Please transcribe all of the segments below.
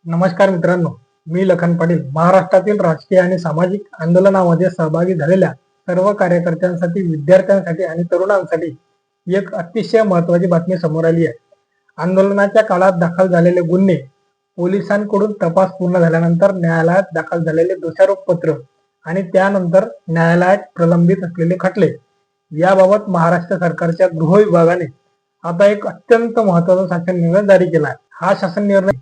नमस्कार मित्रांनो, मी लखन पाटील. महाराष्ट्रातील राजकीय आणि सामाजिक आंदोलनामध्ये सहभागी झालेल्या सर्व कार्यकर्त्यांसाठी, विद्यार्थ्यांसाठी आणि तरुणांसाठी एक अतिशय महत्वाची बातमी समोर आली आहे. आंदोलनाच्या काळात दाखल झालेले गुन्हे, पोलिसांकडून तपास पूर्ण झाल्यानंतर न्यायालयात दाखल झालेले दोषारोपपत्र आणि त्यानंतर न्यायालयात प्रलंबित असलेले खटले याबाबत महाराष्ट्र सरकारच्या गृह विभागाने आता एक अत्यंत महत्वाचा शासन निर्णय जारी केला आहे. हा शासन निर्णय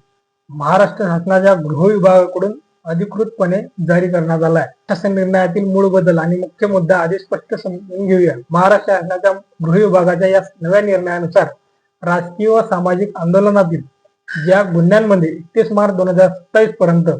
महाराष्ट्र शासनाच्या गृह विभागाकडून अधिकृतपणे जारी करण्यात आला आहे. शासन निर्णयातील मूळ बदल आणि मुख्य मुद्दा आधी स्पष्ट समजून घेऊया. महाराष्ट्र शासनाच्या गृह विभागाच्या या नव्या निर्णयानुसार राजकीय व सामाजिक आंदोलनातील ज्या गुन्ह्यांमध्ये 31 मार्च 2027 पर्यंत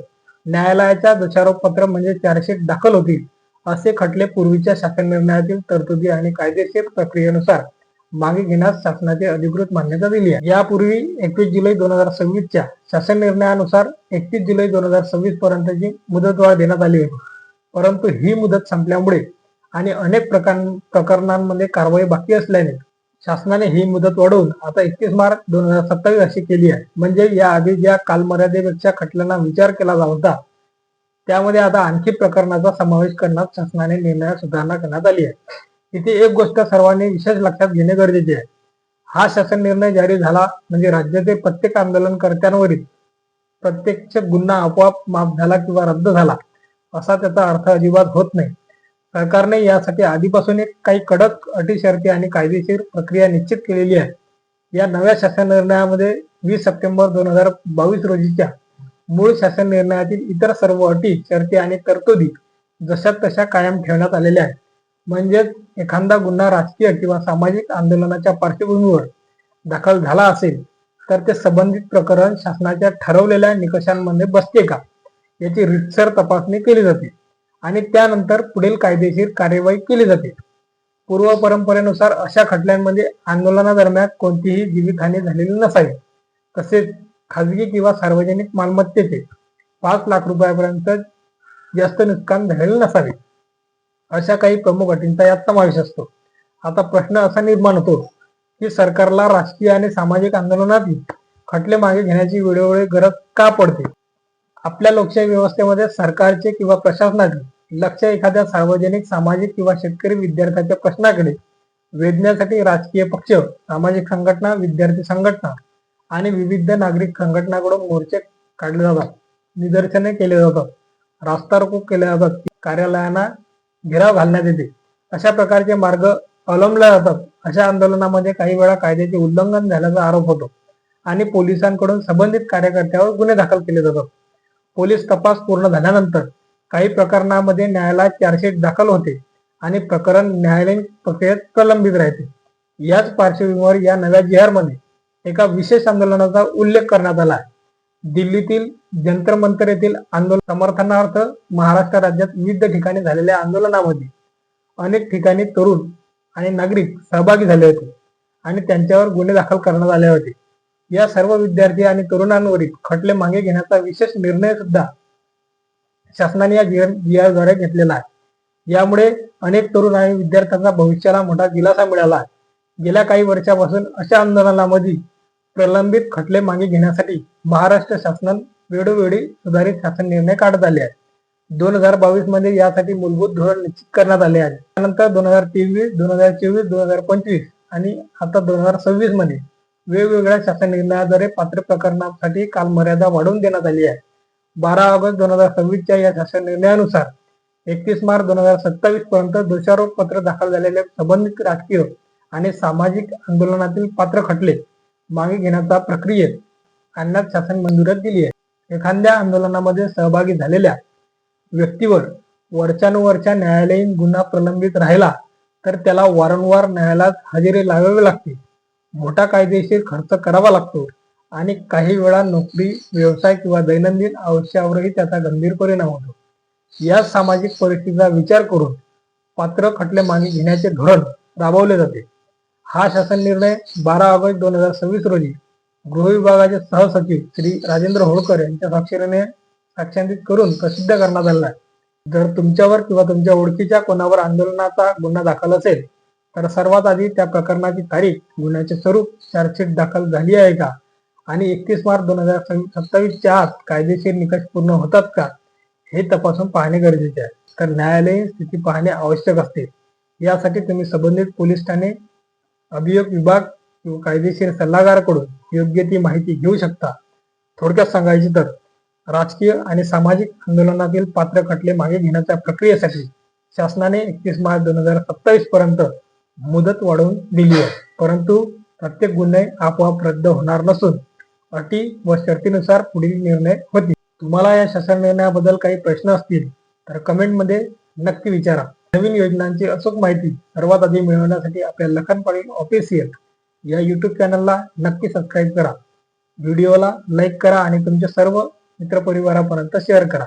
न्यायालयाच्या दोषारोपपत्र म्हणजे चार्जशीट दाखल होतील असे खटले पूर्वीच्या शासन निर्णयातील तरतुदी आणि कायदेशीर प्रक्रियेनुसार मागे घेण्यास शासनाची अधिकृत मान्यता दिली आहे. यापूर्वी 21 जुलै 2026च्या शासन निर्णयानुसार 31 जुलै 2026 पर्यंतची मुदतवाढ देण्यात आली होती. परंतु ही मुदत संपल्यामुळे आणि अनेक प्रकरणांमध्ये कारवाई बाकी असल्याने शासनाने ही मुदत वाढवून आता 31 मार्च 2027 अशी केली आहे. म्हणजे याआधी ज्या कालमर्यादेपेक्षा खटल्यांना विचार केला जात होता त्यामध्ये आता आणखी प्रकरणाचा समावेश करण्यास शासनाने निर्णयात सुधारणा करण्यात आली आहे. इथे एक गोष्ट सर्वांनी विशेष लक्षात घेणे गरजेचे आहे. हा शासन निर्णय जारी झाला म्हणजे राज्यातील प्रत्येक आंदोलनकर्त्यांवरील प्रत्यक्ष गुन्हा आपोआप माफ झाला किंवा रद्द झाला असा त्याचा अर्थ अजिबात होत नाही. सरकारने यासाठी आधीपासून एक काही कडक अटी, शर्ती आणि कायदेशीर प्रक्रिया निश्चित केलेली आहे. या नव्या शासन निर्णयामध्ये 20 सप्टेंबर 2022 रोजीच्या मूळ शासन निर्णयातील इतर सर्व अटी, शर्ती आणि तरतुदी जशा तशा कायम ठेवण्यात आलेल्या आहेत. म्हणजेच एखादा गुन्हा राजकीय किंवा सामाजिक आंदोलनाच्या पार्श्वभूमीवर दाखल झाला असेल तर ते संबंधित प्रकरण शासनाच्या ठरवलेल्या निकषांमध्ये बसते का याची रीतसर तपासणी केली जाते आणि त्यानंतर पुढील कायदेशीर कार्यवाही केली जाते. पूर्व परंपरेनुसार अशा खटल्यांमध्ये आंदोलनादरम्यान कोणतीही जीवितहानी झालेली नसावी, तसेच खाजगी किंवा सार्वजनिक मालमत्तेचे 5 लाख रुपयापर्यंत जास्त नुकसान झालेले नसावे अशा काही प्रमुख अटींचा यात समावेश असतो. आता प्रश्न असा निर्माण होतो की सरकारला राजकीय आणि सामाजिक आंदोलनातील खटले मागे घेण्याची वेळोवेळी गरज का पडते. आपल्या लोकशाही व्यवस्थेमध्ये सरकारचे किंवा प्रशासनाचे लक्ष एखाद्या सार्वजनिक, सामाजिक किंवा शेतकरी, विद्यार्थ्यांच्या प्रश्नाकडे वेधण्यासाठी राजकीय पक्ष, सामाजिक संघटना, विद्यार्थी संघटना आणि विविध नागरिक संघटनांकडून मोर्चे काढले जातात, निदर्शने केले जातात, रास्ता रोको केले जातात, कार्यालयांना घेराव घालण्यात येते. अशा प्रकारचे मार्ग अवलंबले जातात. अशा आंदोलनामध्ये काही वेळा कायद्याचे उल्लंघन झाल्याचा आरोप होतो आणि पोलिसांकडून संबंधित कार्यकर्त्यावर गुन्हे दाखल केले जातात. पोलीस तपास पूर्ण झाल्यानंतर काही प्रकरणांमध्ये न्यायालयात चार्जशीट दाखल होते आणि प्रकरण न्यायालयीन प्रक्रियेत प्रलंबित राहते. याच पार्श्वभूमीवर या नव्या जी-आरमध्ये एका विशेष आंदोलनाचा उल्लेख करण्यात आला आहे. दिल्लीतील जंतर मंतर येथील आंदोलन समर्थनार्थ महाराष्ट्र राज्यात विविध ठिकाणी झालेल्या आंदोलनामध्ये अनेक ठिकाणी तरुण आणि नागरिक सहभागी झाले होते आणि त्यांच्यावर गुन्हे दाखल करण्यात आले होते. या सर्व विद्यार्थी आणि तरुणांवरील खटले मागे घेण्याचा विशेष निर्णय सुद्धा शासनाने या जी-आरद्वारे घेतलेला आहे. यामुळे अनेक तरुण आणि विद्यार्थ्यांचा भविष्याला मोठा दिलासा मिळाला आहे. गेल्या काही वर्षापासून अशा आंदोलनामध्ये प्रलंबित खटले मागे घेण्यासाठी महाराष्ट्र शासन वेळोवेळी सुधारित शासन निर्णय काढत आले आहेत. 2022 मध्ये यासाठी मूलभूत धोरण निश्चित करण्यात आले आहे. त्यानंतर 2023, 2024, 2025 आणि आता 2026 मध्ये वेगवेगळ्या शासन निर्णयाद्वारे पात्र प्रकरणांसाठी कालमर्यादा वाढवून देण्यात आली आहे. 12 ऑगस्ट 2026च्या या शासन निर्णयानुसार 31 मार्च 2027 पर्यंत दोषारोपपत्र दाखल झालेले संबंधित राजकीय आणि सामाजिक आंदोलनातील पात्र खटले मागे घेण्याचा प्रक्रियेत आणण्यास शासन मंजुरी दिली आहे. एखाद्या आंदोलनामध्ये सहभागी झालेल्या व्यक्तीवर वर्षानुवर्षा न्यायालयीन गुन्हा प्रलंबित राहिला तर त्याला वारंवार न्यायालयात हजेरी लावावी लागते, मोठा कायदेशीर खर्च करावा लागतो आणि काही वेळा नोकरी, व्यवसाय किंवा दैनंदिन आयुष्यावरही त्याचा गंभीर परिणाम होतो. या सामाजिक परिस्थितीचा विचार करून पात्र खटले मागे घेण्याचे धोरण राबवले जाते. हा शासन निर्णय 12 ऑगस्ट 2026 रोजी गृह विभागाचे सहसचिव श्री राजेंद्र होळकर यांच्या स्वाक्षरीने साक्षांकित करून प्रसिद्ध करण्यात आला आहे. जर तुमच्यावर किंवा तुमच्या ओळखीच्या कोणावर आंदोलनाचा गुन्हा दाखल असेल तर सर्वात आधी त्या प्रकरणाची तारीख, गुन्ह्याचे स्वरूप, चार्जशीट दाखल झाली आहे का आणि 31 मार्च 2027च्या आत कायदेशीर निकष पूर्ण होतात का हे तपासून पाहणे गरजेचे आहे. तर न्यायालयीन स्थिती पाहणे आवश्यक असते. यासाठी तुम्ही संबंधित पोलीस ठाणे, अभियोग विभाग किंवा कायदेशीर सल्लागाराकडून योग्य ती माहिती घेऊ शकता. थोडक्यात सांगायची तर राजकीय आणि सामाजिक आंदोलनातील पात्र खटले मागे घेण्याच्या प्रक्रियेसाठी शासनाने 31 मार्च 2027 पर्यंत मुदत वाढवून दिली आहे. परंतु प्रत्येक गुन्हे आपोआप रद्द होणार नसून अटी व शर्तीनुसार पुढील निर्णय होतील. तुम्हाला या शासन निर्णयाबद्दल काही प्रश्न असतील तर कमेंटमध्ये नक्की विचारा. नवीन योजनांची अचूक माहिती सर्वात आधी मिळवण्यासाठी आपल्या लखन पाटील ऑफिशियल या युट्यूब चॅनलला नक्की सबस्क्राईब करा. व्हिडिओला लाईक करा आणि तुमच्या सर्व मित्रपरिवारापर्यंत शेअर करा.